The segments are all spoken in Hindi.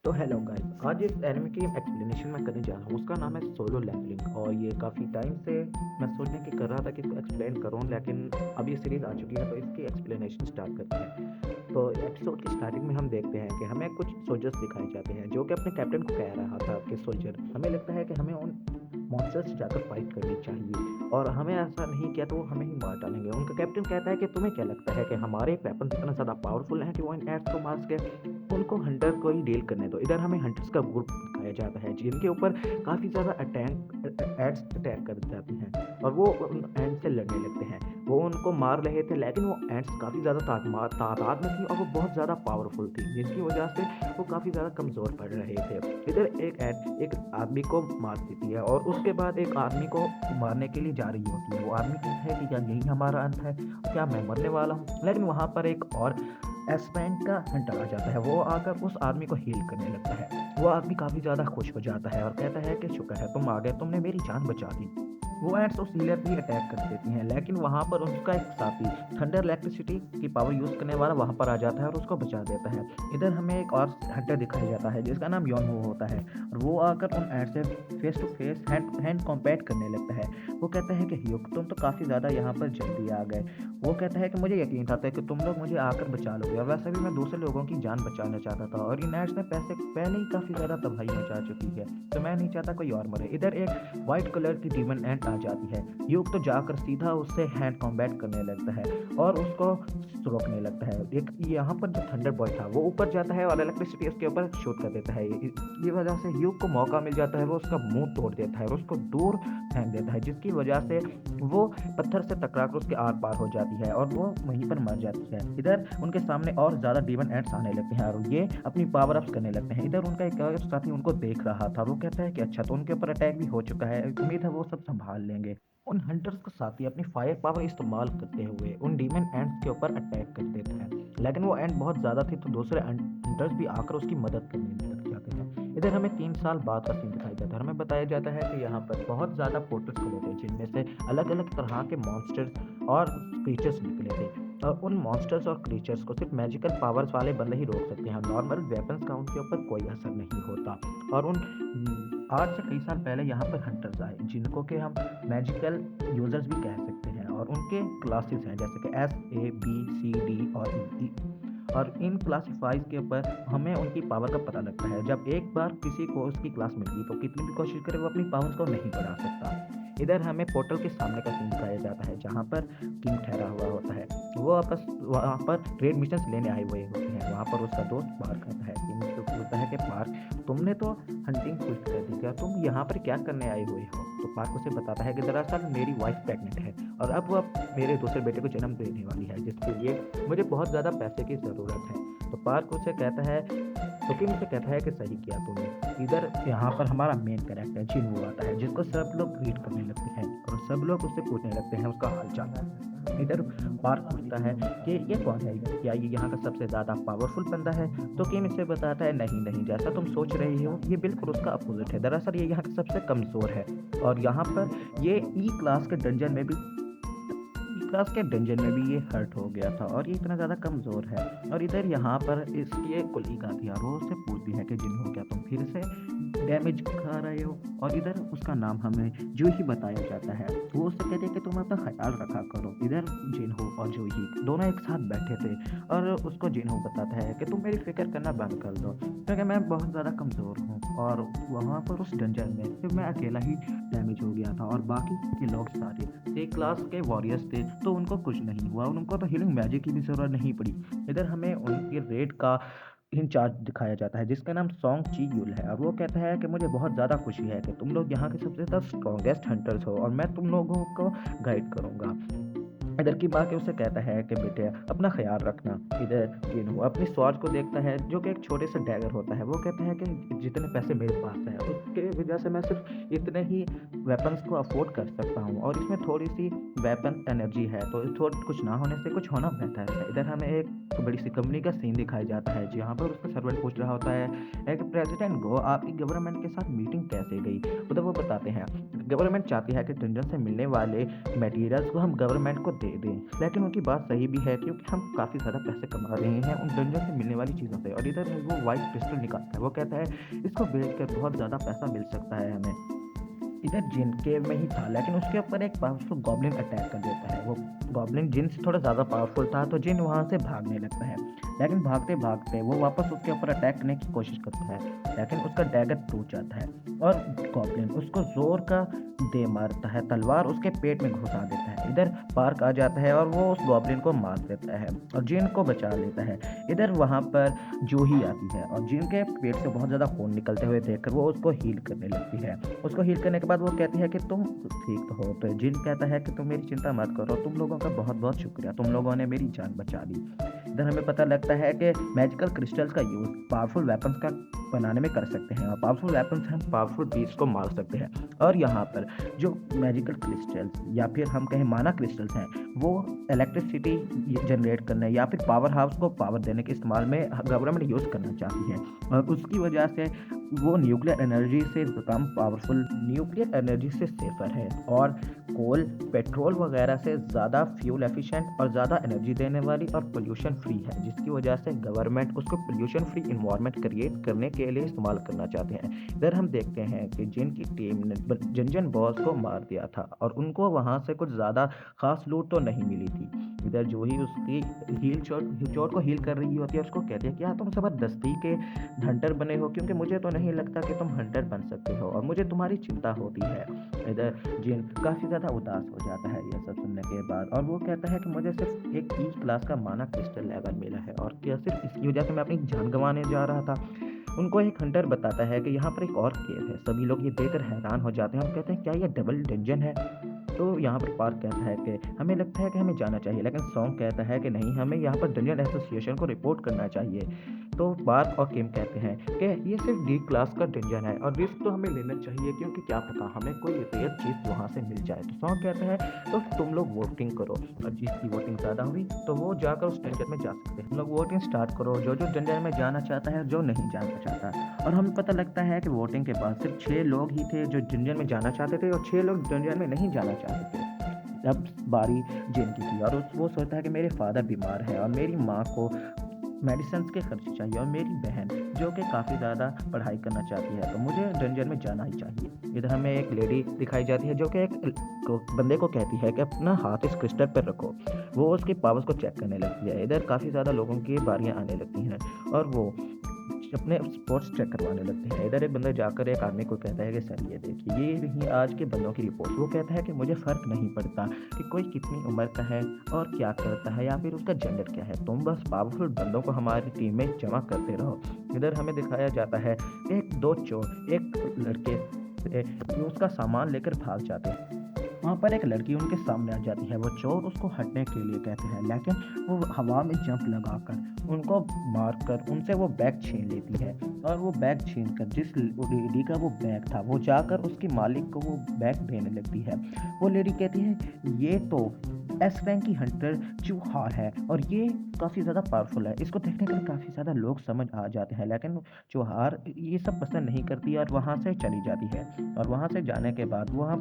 तो हेलो गाइस, आज इस एनिमे की एक्सप्लेनेशन मैं करने जा रहा हूँ। उसका नाम है सोलो लेवलिंग और ये काफ़ी टाइम से मैं सोचने की कर रहा था कि इसको एक्सप्लेन करूँ, लेकिन अब ये सीरीज़ आ चुकी है तो इसकी एक्सप्लेनेशन स्टार्ट करते हैं। तो एपिसोड की स्टार्टिंग में हम देखते हैं कि हमें कुछ सोल्जर्स दिखाए जाते हैं जो कि अपने कैप्टन को कह रहा था कि सोल्जर, हमें लगता है कि हमें उन मॉन्स्टर्स से जाकर फाइट करनी चाहिए और हमें ऐसा नहीं किया तो वो हमें ही मार डालेंगे। उनका कैप्टन कहता है कि तुम्हें क्या लगता है कि हमारे वेपन्स इतना ज़्यादा पावरफुल हैं कि वो इन एड्स को मार के उनको हंटर को ही डील करने दो। इधर हमें हंटर्स का ग्रुप दिखाया जाता है जिनके ऊपर काफ़ी ज़्यादा एड्स अटैक कर जाती हैं और वो उन एंड से लड़ने लगते हैं। वो उनको मार रहे थे लेकिन वो एंड्स काफ़ी ज़्यादा तादाद में थी और वो बहुत ज़्यादा पावरफुल थी, जिसकी वजह से वो काफ़ी ज़्यादा कमज़ोर पड़ रहे थे। इधर एक आदमी को मार देती है और उसके बाद एक आदमी को मारने के लिए जा रही होती है। वो आदमी कहता है कि क्या यही हमारा अंत है, क्या मैं मरने वाला हूँ? लेकिन वहाँ पर एक और एस्पेंट का हंटर आ जाता है। वो आकर उस आदमी को हील करने लगता है। वो आदमी काफ़ी ज़्यादा खुश हो जाता है और कहता है कि शुक्र है तुम आ गए, तुमने मेरी जान बचा दी। वो एंट्स उस हीलर पे अटैक कर देती हैं, लेकिन वहाँ पर उसका एक साथी थंडर इलेक्ट्रिसिटी की पावर यूज़ करने वाला वहाँ पर आ जाता है और उसको बचा देता है। इधर हमें एक और हंटर दिखाया जाता है जिसका नाम योनहो होता है और वो आकर उन एंट्स से face to face hand hand combat करने लगता है। वो कहता है कि ह्यूक, तुम तो काफ़ी ज़्यादा यहाँ पर जल्दी आ गए। वो कहता है कि मुझे यकीन था कि तुम लोग मुझे आकर बचा लोगे और वैसे भी मैं दूसरे लोगों की जान बचाना चाहता था और इन एड्स में पैसे पहले ही काफ़ी ज़्यादा तबाही मचा चुकी है, तो मैं नहीं चाहता कोई और मरे। इधर एक वाइट कलर की डीमन एंट आ जाती है। ह्यूग तो जाकर सीधा उससे हैंड कॉम्बैट करने लगता है और उसको रोकने लगता है। एक यहाँ पर जो थंडर बॉय था वो ऊपर जाता है और इलेक्ट्रिसिटी उसके ऊपर शूट कर देता है। ये वजह से ह्यूग को मौका मिल जाता है, वो उसका मुंह तोड़ देता है और उसको दूर फेंक देता है, जिसकी वजह से वो पत्थर से टकराकर उसके आर पार हो जाती है और वो वहीं पर मर जाती है। इधर उनके सामने और ज़्यादा डीमन एंट्स आने लगते हैं और ये अपनी पावर अप्स करने लगते हैं। इधर उनका एक और साथी उनको देख रहा था। वो कहता है कि अच्छा, तो उनके ऊपर अटैक भी हो चुका है, उम्मीद है वो सब संभाल लेंगे। उन हंटर्स का साथी अपनी फायर पावर इस्तेमाल करते हुए उन डीमन एंट्स के ऊपर अटैक कर देते हैं, लेकिन वो एंट बहुत ज़्यादा थी तो दूसरे हंटर्स भी आकर उसकी मदद करने लग जाते हैं। इधर हमें 3 साल बाद का सीन दिखाई जाता है। हमें बताया जाता है कि यहाँ पर बहुत ज़्यादा पोर्टल्स खुले थे जिनमें से अलग अलग तरह के मॉन्स्टर्स और क्रीचर्स निकले थे और उन मॉन्स्टर्स और क्रीचर्स को सिर्फ मैजिकल पावर्स वाले बंदे ही रोक सकते हैं। नॉर्मल वेपन्स का उनके ऊपर कोई असर नहीं होता। और आज से कई साल पहले यहाँ पर हंटर्स आए जिनको कि हम मैजिकल यूजर्स भी कह सकते हैं और उनके क्लासेस हैं जैसे कि S A B C D और E। और इन क्लासिफाइज के ऊपर हमें उनकी पावर का पता लगता है। जब एक बार किसी को उसकी क्लास मिल गई तो कितनी भी कोशिश करे वो अपनी पावर्स को नहीं बढ़ा सकता। इधर हमें पोर्टल के सामने का सीन दिखाया जाता है जहाँ पर किंग ठहरा हुआ होता है। वो आपस वहाँ पर ट्रेड मिशंस लेने आए हुए होते हैं। वहाँ पर उसका दोस्त पार्क आता है। किंग तो बोलता है कि पार्क, तुमने तो हंटिंग क्विट कर दी, क्या तुम यहाँ पर क्या करने आए हुए हो? तो पार्क उसे बताता है कि दरअसल मेरी वाइफ प्रेग्नेंट है और अब वो मेरे दूसरे बेटे को जन्म देने वाली है, जिसके लिए मुझे बहुत ज़्यादा पैसे की ज़रूरत है। तो पार्क उसे कहता है, तो किंग उसे कहता है कि सही किया तूने। इधर यहाँ पर हमारा मेन कैरेक्टर चिन्हू आता है जिसको सब लोग ग्रीट करने लगते हैं और सब लोग उससे पूछने लगते हैं उसका हालचाल। इधर पार्क पूछता है कि ये कौन है, क्या ये यहाँ का सबसे ज़्यादा पावरफुल बंदा है? तो किंग इसे बताता है, नहीं नहीं, जैसा तुम सोच रही हो ये बिल्कुल उसका अपोजिट है। दरअसल ये यहाँ का सबसे कमज़ोर है और यहाँ पर ये ई क्लास के डंजन में भी क्लास के डंजन में भी ये हर्ट हो गया था और ये इतना ज़्यादा कमज़ोर है। और इधर यहाँ पर इसकी एक कुलीग आती है और वो उससे पूछती है कि जिन्हो, क्या तुम फिर से डैमेज खा रहे हो? और इधर उसका नाम हमें जूही बताया जाता है। वो उससे कहते हैं कि तुम अपना ख्याल रखा करो। इधर जिन्हो और जूही दोनों एक साथ बैठे थे और उसको जिन्हो बताता है कि तुम मेरी फिक्र करना बंद कर दो क्योंकि मैं बहुत ज़्यादा कमज़ोर हूँ और वहाँ पर उस डंजन में सिर्फ मैं अकेला ही डैमेज हो गया था और बाकी के लोग सारे एक क्लास के वॉरियर्स थे तो उनको कुछ नहीं हुआ, उनको तो हीलिंग मैजिक की भी ज़रूरत नहीं पड़ी। इधर हमें उनके रेड का इंचार्ज दिखाया जाता है जिसका नाम सोंग ची यूल है और वो कहता है कि मुझे बहुत ज़्यादा खुशी है कि तुम लोग यहाँ के सबसे ज़्यादा स्ट्रॉन्गेस्ट हंटर्स हो और मैं तुम लोगों को गाइड करूँगा। इधर की माँ के उसे कहता है कि बेटे अपना ख्याल रखना। इधर जिन्हो अपनी स्वॉर्ड को देखता है जो कि एक छोटे से डैगर होता है। वो कहता है कि जितने पैसे मेरे पास हैं उसके वजह से मैं सिर्फ इतने ही वेपन्स को अफोर्ड कर सकता हूँ और इसमें थोड़ी सी वेपन एनर्जी है तो थोड़ा कुछ ना होने से कुछ होना बेहतर है। इधर हमें एक बड़ी सी कंपनी का सीन दिखाया जाता है जहाँ पर उसका सर्वेंट पूछ रहा होता है कि प्रेसिडेंट गो, आपकी गवर्नमेंट के साथ मीटिंग कैसे गई? उधर वो बताते हैं गवर्नमेंट चाहती है कि डंजन से मिलने वाले मटेरियल्स को हम गवर्नमेंट को दे दे दें। लेकिन उनकी बात सही भी है क्योंकि हम काफ़ी ज़्यादा पैसे कमा रहे हैं उन डंजन से मिलने वाली चीज़ों से, और इधर वो व्हाइट क्रिस्टल निकालता है। वो कहता है इसको बेच कर बहुत ज़्यादा पैसा मिल सकता है हमें। इधर जिन केव में ही था, लेकिन उसके ऊपर एक पावरफुल गॉब्लिन अटैक कर देता है। वो गॉब्लिन जिन से थोड़ा ज़्यादा पावरफुल था, तो जिन वहाँ से भागने लगता है। लेकिन भागते-भागते वो वापस उसके ऊपर अटैक करने की कोशिश करता है, लेकिन उसका डैगर टूट जाता है और गॉब्लिन उसको ज़ोर का दे मारता है, तलवार उसके पेट में घुसा देता है। इधर पार्क आ जाता है और वो उस गॉब्लिन को मार देता है और जिन को बचा लेता है। इधर वहाँ पर जूही आती है और जिन के पेट से बहुत ज़्यादा खून निकलते हुए देखकर वो उसको हील करने लगती है। उसको हील करने के बाद वो कहती है कि तुम ठीक तो हो, तो जिन कहता है कि तुम मेरी चिंता मत करो, तुम लोगों का बहुत-बहुत शुक्रिया, तुम लोगों ने मेरी जान बचा दी। इधर हमें पता लगता है कि मैजिकल क्रिस्टल्स का यूज़ पावरफुल वेपन्स का बनाने में कर सकते हैं और पावरफुल वेपन्स से हम पावरफुल बीस्ट को मार सकते हैं। और यहाँ पर जो मैजिकल क्रिस्टल्स या फिर हम कहें माना क्रिस्टल्स हैं, वो इलेक्ट्रिसिटी जनरेट करने या फिर पावर हाउस को पावर देने के इस्तेमाल में गवर्नमेंट यूज़ करना चाहती है, और उसकी वजह से वो न्यूक्लियर एनर्जी से कम पावरफुल, न्यूक्लियर एनर्जी से सेफर है और कोल, पेट्रोल वगैरह से ज़्यादा फ्यूल एफिशिएंट और ज़्यादा एनर्जी देने वाली और पोल्यूशन फ्री है, जिसकी वजह से गवर्नमेंट उसको पोल्यूशन फ्री इन्वायरमेंट क्रिएट करने के लिए इस्तेमाल करना चाहते हैं। इधर हम देखते हैं कि जिन की टीम ने जंजन बॉस को मार दिया था और उनको वहाँ से कुछ ज़्यादा खास लूट तो नहीं मिली थी। इधर जो ही उसकी चोट को हील कर रही होती है, उसको कहती है कि तुम ज़बरदस्ती के हंटर बने हो, क्योंकि मुझे तो नहीं लगता कि तुम हंटर बन सकते हो और मुझे तुम्हारी चिंता होती है। इधर जिन काफ़ी ज़्यादा उदास हो जाता है ये सब सुनने के बाद, और वो कहता है कि मुझे सिर्फ एक ई क्लास का माना क्रिस्टल लेवल मिला है और क्या सिर्फ इसकी वजह से मैं अपनी जान गंवाने जा रहा था। उनको एक हंटर बताता है कि यहाँ पर एक और केव है। सभी लोग ये देखकर हैरान हो जाते हैं और कहते हैं क्या ये डबल डंजन है? तो यहाँ पर पार्क कहता है कि हमें लगता है कि हमें जाना चाहिए, लेकिन सॉन्ग कहता है कि नहीं, हमें यहाँ पर डंजन एसोसिएशन को रिपोर्ट करना चाहिए। तो पार्क और किम कहते हैं कि ये सिर्फ डी क्लास का डंजन है और रिस्क तो हमें लेना चाहिए, क्योंकि क्या पता हमें कोई रेयर चीज़ वहाँ से मिल जाए। तो सॉन्ग कहता है तो तुम लोग वोटिंग करो और जिसकी वोटिंग ज़्यादा हुई तो वो जाकर उस डंजन में जा सकते हैं। हम लोग वोटिंग स्टार्ट करो, जो जो डंजन में जाना चाहता है, जो नहीं जाना चाहता। और हमें पता लगता है कि वोटिंग के बाद सिर्फ 6 लोग ही थे जो डंजन में जाना चाहते थे और 6 लोग डंजन में नहीं जाना चाहते थे। अब बारी जिन की थी और वो सोचता है कि मेरे फादर बीमार है और मेरी माँ को मेडिसिन के खर्चे चाहिए और मेरी बहन जो कि काफ़ी ज़्यादा पढ़ाई करना चाहती है, तो मुझे डंजन में जाना ही चाहिए। इधर हमें एक लेडी दिखाई जाती है जो कि एक बंदे को कहती है कि अपना हाथ इस क्रिस्टल पर रखो। वो उसकी पावर्स को चेक करने लगती है। इधर काफ़ी ज़्यादा लोगों की बारियां आने लगती हैं और वो अपने स्पॉट्स चेक करवाने लगते हैं। इधर एक बंदा जाकर एक आदमी को कहता है कि सर ये देखिए, ये रही आज के बंदों की रिपोर्ट। वो कहता है कि मुझे फ़र्क नहीं पड़ता कि कोई कितनी उम्र का है और क्या करता है या फिर उसका जेंडर क्या है, तुम बस पावरफुल बंदों को हमारी टीम में जमा करते रहो। इधर हमें दिखाया जाता है कि दो चोर एक लड़के से उसका सामान लेकर भाग जाते हैं। वहाँ पर एक लड़की उनके सामने आ जाती है। वो चोर उसको हटने के लिए कहते हैं, लेकिन वो हवा में जंप लगाकर उनको मारकर उनसे वो बैग छीन लेती है और वो बैग छीनकर जिस लेडी का वो बैग था, वो जाकर उसकी मालिक को वो बैग देने लगती है। वो लेडी कहती है ये तो एस रैंक की हंटर चूहार है और ये काफ़ी ज़्यादा पावरफुल है। इसको देखने के लिए काफ़ी ज़्यादा लोग समझ आ जाते हैं, लेकिन चूहार ये सब पसंद नहीं करती और वहाँ से चली जाती है। और वहाँ से जाने के बाद वहाँ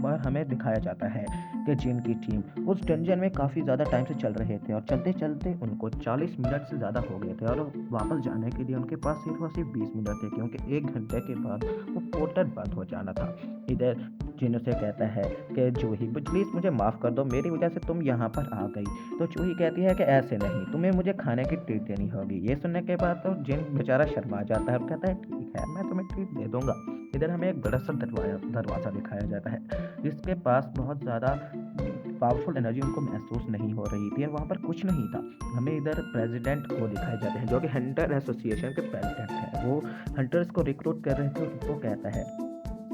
पर हमें दिखाया जाता है कि जिन की टीम उस डंजन में काफ़ी ज़्यादा टाइम से चल रहे थे और चलते चलते उनको 40 मिनट से ज़्यादा हो गए थे और वापस जाने के लिए उनके पास सिर्फ और सिर्फ 20 मिनट थे, क्योंकि 1 घंटे के बाद वो पोर्टल बंद हो जाना था। इधर जिन उसे कहता है कि जूही प्लीज़ मुझे माफ़ कर दो, मेरी वजह से तुम यहाँ पर आ गई। तो जूही कहती है कि ऐसे नहीं, तुम्हें मुझे खाने की ट्रीट देनी होगी। ये सुनने के बाद तो जिन बेचारा शर्मा जाता है और कहता है ठीक है, मैं तुम्हें ट्रीट दे दूँगा। इधर हमें एक बड़ा सा दरवाज़ा दिखाया जाता है जिसके पास बहुत ज़्यादा पावरफुल एनर्जी उनको महसूस नहीं हो रही थी और वहाँ पर कुछ नहीं था। हमें इधर प्रेसिडेंट को दिखाए जाते हैं जो कि हंटर एसोसिएशन के प्रेसिडेंट हैं। वो हंटर्स को रिक्रूट कर रहे थे। उनको कहता है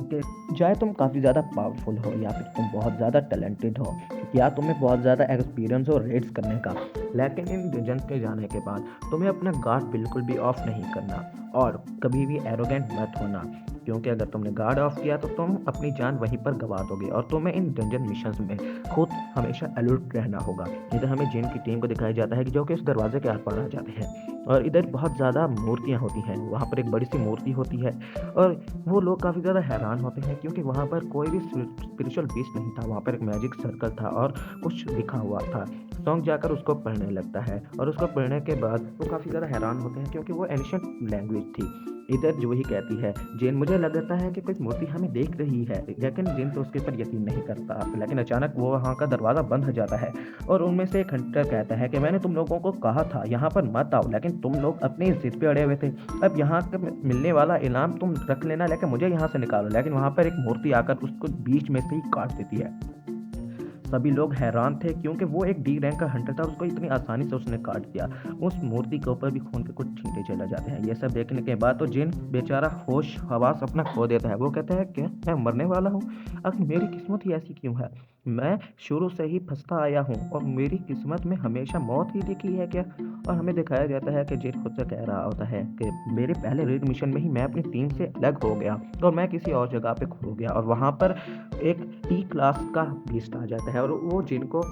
कि चाहे तुम काफ़ी ज़्यादा पावरफुल हो या फिर तुम बहुत ज़्यादा टैलेंटेड हो या तुम्हें बहुत ज़्यादा एक्सपीरियंस हो रेड्स करने का, लेकिन इन रीजन्स के जाने के बाद तुम्हें अपना गार्ड बिल्कुल भी ऑफ नहीं करना और कभी भी एरोगेंट मत होना, क्योंकि अगर तुमने गार्ड ऑफ किया तो तुम अपनी जान वहीं पर गंवा दोगे और तुम्हें इन डंजन मिशंस में खुद हमेशा अलर्ट रहना होगा। इधर हमें जिन की टीम को दिखाया जाता है कि जो कि उस दरवाजे के आर पार आ जाते हैं। और इधर बहुत ज़्यादा मूर्तियाँ होती हैं, वहाँ पर एक बड़ी-सी मूर्ति होती है और वो लोग काफ़ी ज़्यादा हैरान होते हैं क्योंकि वहाँ पर कोई भी स्पिरिचुअल बीस्ट नहीं था, वहाँ पर एक मैजिक सर्कल था और कुछ लिखा हुआ था। सॉन्ग जाकर उसको पढ़ने लगता है और उसको पढ़ने के बाद वो काफ़ी ज़्यादा हैरान होते हैं क्योंकि वो एंशिएंट लैंग्वेज थी। इधर जूही कहती है, "जिन मुझे लगता है कि कोई मूर्ति हमें देख रही है।" लेकिन जिन तो उसके ऊपर यकीन नहीं करता। लेकिन अचानक वो वहाँ का दरवाज़ा बंद हो जाता है और उनमें से एक हंटर कहता है कि मैंने तुम लोगों को कहा था यहाँ पर मत आओ, लेकिन तुम लोग अपनी ज़िद पे अड़े हुए थे। अब यहाँ के मिलने वाला इनाम तुम रख लेना, लेकिन मुझे यहाँ से निकालो। लेकिन वहाँ पर एक मूर्ति आकर उसको बीच में से ही काट देती है। सभी लोग हैरान थे क्योंकि वो एक डी रैंक का हंटर था, उसको इतनी आसानी से उसने काट दिया। उस मूर्ति के ऊपर भी खून के कुछ छींटे चले जाते हैं। ये सब देखने के बाद तो जिन बेचारा होश हवास अपना खो देता है। वो कहता है कि मैं मरने वाला हूँ, आखिर मेरी किस्मत ही ऐसी क्यों है? मैं शुरू से ही फँसता आया हूँ और मेरी किस्मत में हमेशा मौत ही लिखी है क्या? और हमें दिखाया जाता है कि जिन खुद से कह रहा होता है कि मेरे पहले रेड मिशन में ही मैं अपनी टीम से अलग हो गया और मैं किसी और जगह पे खो गया और वहाँ पर एक ई क्लास का बीस्ट आ जाता है और वो जिन को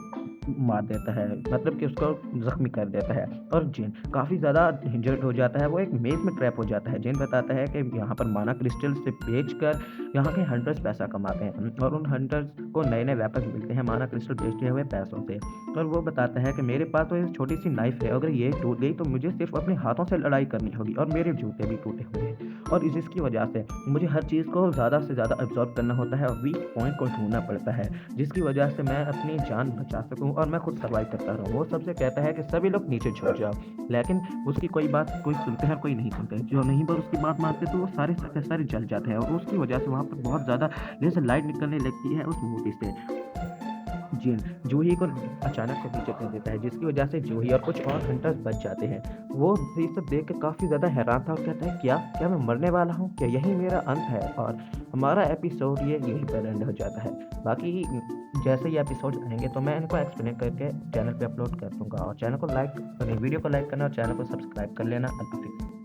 मार देता है, मतलब कि उसको ज़ख्मी कर देता है और जिन काफ़ी ज़्यादा इंजर्ड हो जाता है। वो एक मेज़ में ट्रैप हो जाता है। जिन बताता है कि यहाँ पर माना क्रिस्टल से बेचकर यहाँ के हंटर्स पैसा कमाते हैं और उन हंटर्स को नए-नए वेपन्स मिलते हैं माना क्रिस्टल बेचते हुए पैसों से। और वो बताता है कि मेरे पास तो एक छोटी-सी नाइफ़ है, अगर ये टूट गई तो मुझे सिर्फ़ अपने हाथों से लड़ाई करनी होगी और मेरे जूते भी टूटे हुए हैं। और जिसकी वजह से मुझे हर चीज़ को ज़्यादा से ज़्यादा अब्ज़ॉर्ब करना होता है और वीक पॉइंट को ढूँढना पड़ता है, जिसकी वजह से मैं अपनी जान बचा सकूँ और मैं खुद सर्वाइव करता रहूँ। वो सबसे कहता है कि सभी लोग नीचे झुक जाओ, लेकिन उसकी कोई बात कोई सुनते हैं और कोई नहीं सुनते। जो नहीं पर उसकी बात मानते तो वो सारे के सारे जल जाते हैं और उसकी वजह से वहाँ पर बहुत ज़्यादा लेज़र लाइट निकलने लगती है उस मूर्ति से। जिन जूही को अचानक से पीछे कर देता है, जिसकी वजह से जूही और कुछ और हंटर्स बच जाते हैं। वो ये सब देख के काफ़ी ज़्यादा हैरान था और कहता है, "क्या? क्या मैं मरने वाला हूँ? क्या यही मेरा अंत है?" और हमारा एपिसोड ये यहीं पर एंड हो जाता है। बाकी जैसे ही एपिसोड आएँगे तो मैं इनको एक्सप्लेन करके चैनल पे अपलोड कर दूँगा और चैनल को लाइक वीडियो को लाइक करना और चैनल को सब्सक्राइब कर लेना। अल्लाह हाफ़िज़।